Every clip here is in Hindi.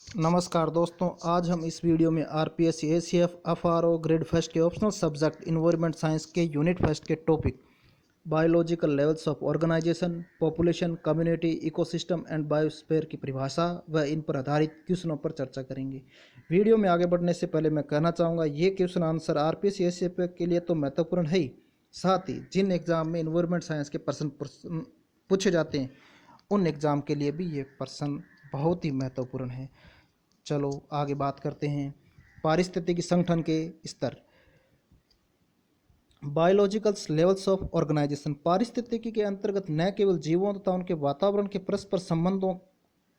नमस्कार दोस्तों, आज हम इस वीडियो में RPSC ACF FRO grade first के ऑप्शनल सब्जेक्ट इन्वायरमेंट साइंस के यूनिट फर्स्ट के topic biological levels of organisation, population, community, ecosystem and biosphere की परिभाषा व इन पर आधारित क्वेश्चनों पर चर्चा करेंगे। वीडियो में आगे बढ़ने से पहले मैं कहना चाहूँगा, ये क्वेश्चन आंसर आरपीएससी एसीएफ के लिए तो महत्वपूर्ण है ही, साथ ही जिन एग्जाम में इन्वायरमेंट साइंस के प्रश्न पूछे जाते हैं उन एग्ज़ाम के लिए भी ये प्रश्न बहुत ही महत्वपूर्ण है। चलो आगे बात करते हैं। पारिस्थितिकी संगठन के स्तर, बायोलॉजिकल लेवल्स ऑफ ऑर्गेनाइजेशन। पारिस्थितिकी के अंतर्गत न केवल जीवों तथा उनके वातावरण के परस्पर संबंधों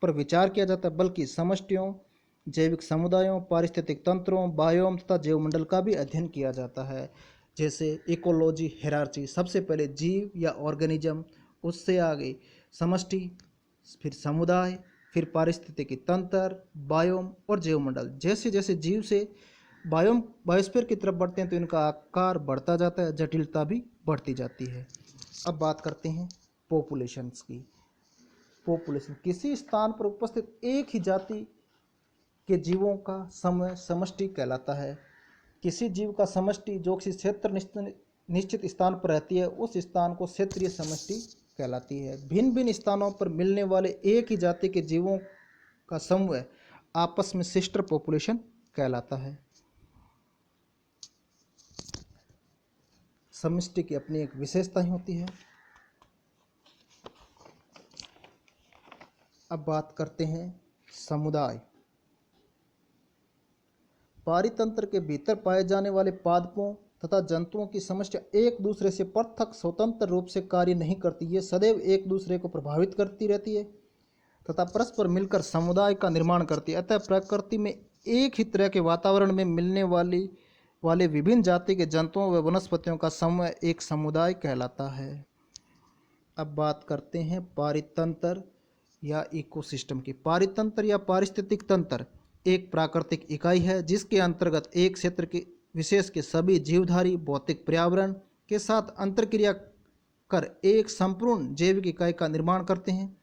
पर विचार किया जाता है, बल्कि समष्टियों, जैविक समुदायों, पारिस्थितिक तंत्रों, बायोम तथा जैवमंडल का भी अध्ययन किया जाता है। जैसे इकोलॉजी, हेरार्ची, सबसे पहले जीव या ऑर्गेनिज्म, उससे आगे समष्टि, फिर समुदाय, फिर पारिस्थितिकी तंत्र, बायोम और जैवमंडल। जैसे जैसे जीव से बायोस्फीयर की तरफ बढ़ते हैं तो इनका आकार बढ़ता जाता है, जटिलता भी बढ़ती जाती है। अब बात करते हैं पॉपुलेशंस की। पॉपुलेशन किसी स्थान पर उपस्थित एक ही जाति के जीवों का समष्टि कहलाता है। किसी जीव का समष्टि जो किसी क्षेत्र निश्चित स्थान पर रहती है, उस स्थान को क्षेत्रीय समष्टि कहलाती है। भिन्न भिन्न स्थानों पर मिलने वाले एक ही जाति के जीवों का समूह आपस में सिस्टर पॉपुलेशन कहलाता है। समष्टि की अपनी एक विशेषता ही होती है। अब बात करते हैं समुदाय। पारितंत्र के भीतर पाए जाने वाले पादपों तथा जंतुओं की समस्या एक दूसरे से पृथक स्वतंत्र रूप से कार्य नहीं करती, ये सदैव एक दूसरे को प्रभावित करती रहती है तथा परस्पर मिलकर समुदाय का निर्माण करती है। अतः प्रकृति में एक ही तरह के वातावरण में मिलने वाले विभिन्न जाति के जंतुओं व वनस्पतियों का समूह एक समुदाय कहलाता है। अब बात करते हैं पारितंत्र या इकोसिस्टम की। पारितंत्र या पारिस्थितिक तंत्र एक प्राकृतिक इकाई है जिसके अंतर्गत एक क्षेत्र के विशेष के सभी जीवधारी भौतिक पर्यावरण के साथ अंतरक्रिया कर एक संपूर्ण जैविक इकाई का निर्माण करते हैं।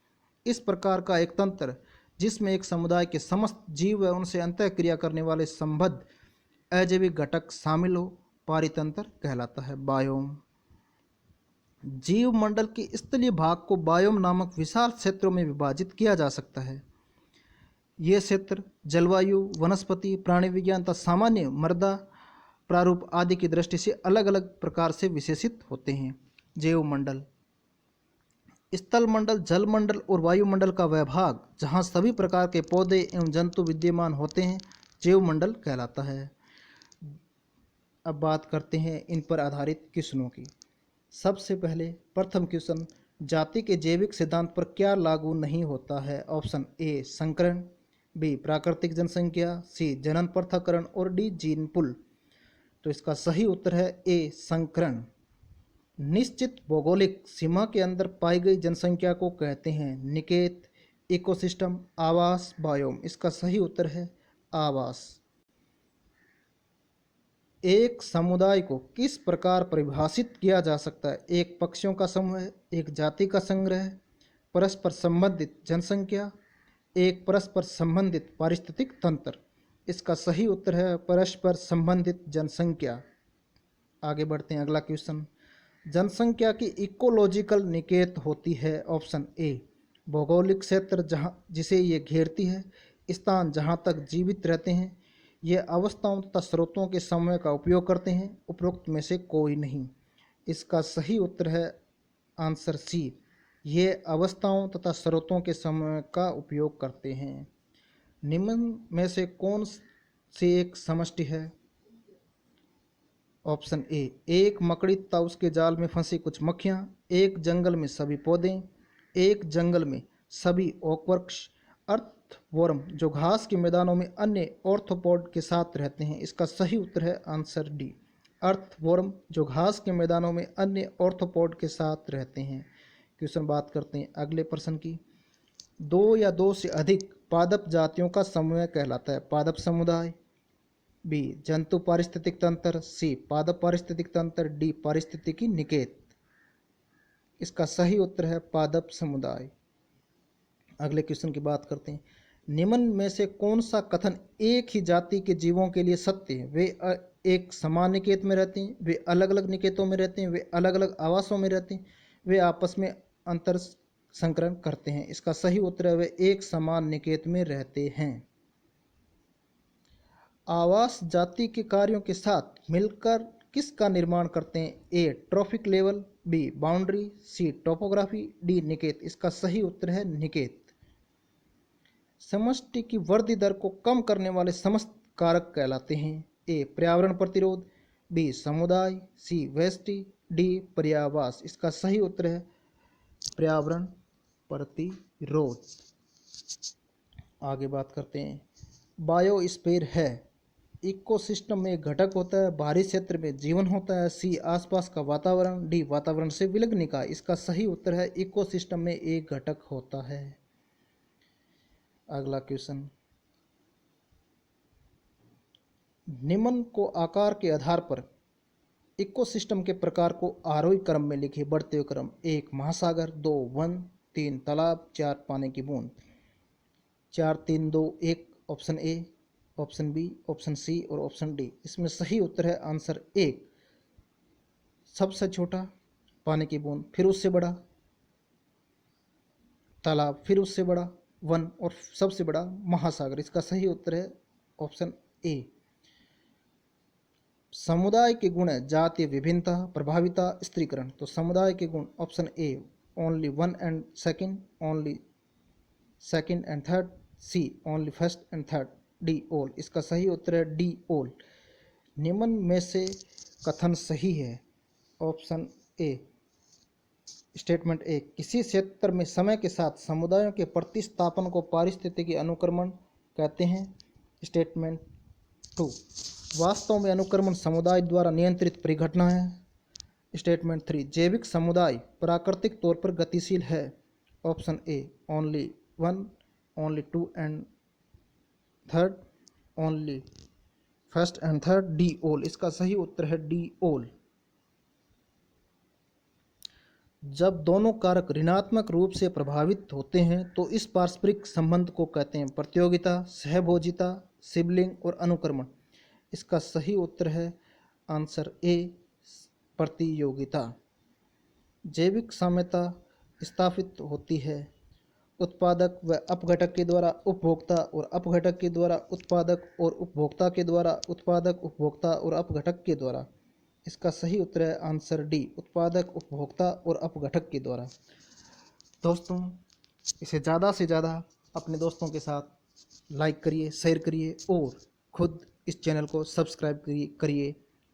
इस प्रकार का एक तंत्र जिसमें एक समुदाय के समस्त जीव व उनसे अंतःक्रिया करने वाले संबद्ध अजैविक घटक शामिल हो, पारितंत्र कहलाता है। बायोम, जीव मंडल के स्थलीय भाग को बायोम नामक विशाल क्षेत्रों में विभाजित किया जा सकता है। ये क्षेत्र जलवायु, वनस्पति, प्राणी विज्ञान तथा सामान्य मृदा प्रारूप आदि की दृष्टि से अलग अलग प्रकार से विशेषित होते हैं। जैवमंडल, स्थल मंडल, जल मंडल और वायुमंडल का वह भाग जहाँ सभी प्रकार के पौधे एवं जंतु विद्यमान होते हैं, जैवमंडल कहलाता है। अब बात करते हैं इन पर आधारित क्वेश्चनों की। सबसे पहले प्रथम क्वेश्चन, जाति के जैविक सिद्धांत पर क्या लागू नहीं होता है? ऑप्शन ए संकरण, बी प्राकृतिक जनसंख्या, सी जनन पृथक्करण और डी जीन पुल। तो इसका सही उत्तर है ए संकरण। निश्चित भौगोलिक सीमा के अंदर पाई गई जनसंख्या को कहते हैं निकेत, इकोसिस्टम, आवास, बायोम। इसका सही उत्तर है आवास। एक समुदाय को किस प्रकार परिभाषित किया जा सकता है? एक पक्षियों का समूह है, एक जाति का संग्रह, परस्पर संबंधित जनसंख्या, एक परस्पर संबंधित पारिस्थितिक तंत्र। इसका सही उत्तर है परस्पर संबंधित जनसंख्या। आगे बढ़ते हैं, अगला क्वेश्चन, जनसंख्या की इकोलॉजिकल निकेत होती है? ऑप्शन ए भौगोलिक क्षेत्र जहाँ जिसे ये घेरती है, स्थान जहाँ तक जीवित रहते हैं, ये अवस्थाओं तथा स्रोतों के समूह का उपयोग करते हैं, उपरोक्त में से कोई नहीं। इसका सही उत्तर है आंसर सी, ये अवस्थाओं तथा स्रोतों के समूह का उपयोग करते हैं। निम्न में से कौन सी एक समष्टि है? ऑप्शन ए एक मकड़ी तथा उसके जाल में फंसी कुछ मक्खियाँ, एक जंगल में सभी पौधे, एक जंगल में सभी ओकवृक्ष, अर्थवॉर्म जो घास के मैदानों में अन्य ऑर्थोपोड के साथ रहते हैं। इसका सही उत्तर है आंसर डी, अर्थवॉर्म जो घास के मैदानों में अन्य ऑर्थोपोड के साथ रहते हैं। क्वेश्चन बात करते हैं अगले प्रश्न की। दो या दो से अधिक पादप जातियों का समूह कहलाता है? पादप समुदाय, बी जंतु पारिस्थितिक तंत्र, सी पादप पारिस्थितिक तंत्र, डी पारिस्थितिकी निकेत। इसका सही उत्तर है पादप समुदाय। अगले क्वेश्चन की बात करते हैं। निम्न में से कौन सा कथन एक ही जाति के जीवों के लिए सत्य है? वे एक समान निकेत में रहते हैं, वे अलग अलग निकेतों में रहते हैं, वे अलग अलग आवासों में रहते हैं, वे आपस में अंतर संकरण करते हैं। इसका सही उत्तर है वे एक समान निकेत में रहते हैं। आवास जाति के कार्यों के साथ मिलकर किसका निर्माण करते हैं? ए ट्रॉफिक लेवल, बी बाउंड्री, सी टोपोग्राफी, डी निकेत। इसका सही उत्तर है निकेत। समष्टि की वृद्धि दर को कम करने वाले समस्त कारक कहलाते हैं? ए पर्यावरण प्रतिरोध, बी समुदाय, सी व्यष्टि, डी पर्यावास। इसका सही उत्तर है पर्यावरण प्रतिरोध। आगे बात करते हैं। बायोस्फीयर है इकोसिस्टम में एक घटक होता है, बाहरी क्षेत्र में जीवन होता है, सी आसपास का वातावरण, डी वातावरण से विलग निकाय। इसका सही उत्तर है इकोसिस्टम में एक घटक होता है। अगला क्वेश्चन, निम्न को आकार के आधार पर इकोसिस्टम के प्रकार को आरोही क्रम में लिखिए, बढ़ते हुए क्रम। 1 महासागर, 2 वन, 3 तालाब, 4 पानी की बूंद। 4 3 2 1 option A, option B, option C और ऑप्शन डी। इसमें सही उत्तर है आंसर ए, सबसे छोटा पानी की बूंद, फिर उससे बड़ा तालाब, फिर उससे बड़ा वन और सबसे बड़ा महासागर। इसका सही उत्तर है ऑप्शन ए। समुदाय के गुण है जातीय विभिन्नता, प्रभाविता, स्त्रीकरण। तो समुदाय के गुण option A only one and second, only second and third, C only first and third, D all. इसका सही उत्तर है डी ऑल। निम्न में से कथन सही है? ऑप्शन ए स्टेटमेंट ए, किसी क्षेत्र में समय के साथ समुदायों के प्रतिस्थापन को पारिस्थितिकी अनुक्रमण कहते हैं। स्टेटमेंट 2, वास्तव में अनुक्रमण समुदाय द्वारा नियंत्रित परिघटना है। स्टेटमेंट 3, जैविक समुदाय प्राकृतिक तौर पर गतिशील है। Option A only one, only two and third, only first and third, D all. इसका सही उत्तर है डी ऑल। जब दोनों कारक ऋणात्मक रूप से प्रभावित होते हैं तो इस पारस्परिक संबंध को कहते हैं प्रतियोगिता, सहभोजिता, सिबलिंग और अनुक्रमण। इसका सही उत्तर है आंसर ए प्रतियोगिता। जैविक साम्यता स्थापित होती है उत्पादक व अपघटक के द्वारा उपभोक्ता और अपघटक के द्वारा उत्पादक और उपभोक्ता के द्वारा उत्पादक, उपभोक्ता और अपघटक के द्वारा। इसका सही उत्तर है आंसर डी उत्पादक, उपभोक्ता और अपघटक के द्वारा। दोस्तों, इसे ज़्यादा से ज़्यादा अपने दोस्तों के साथ लाइक करिए, शेयर करिए और खुद इस चैनल को सब्सक्राइब करिए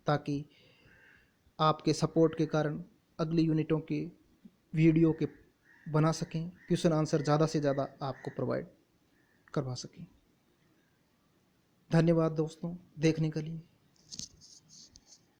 ताकि आपके सपोर्ट के कारण अगली यूनिटों की वीडियो के बना सकें, क्वेश्चन आंसर ज़्यादा से ज़्यादा आपको प्रोवाइड करवा सकें। धन्यवाद दोस्तों देखने के लिए।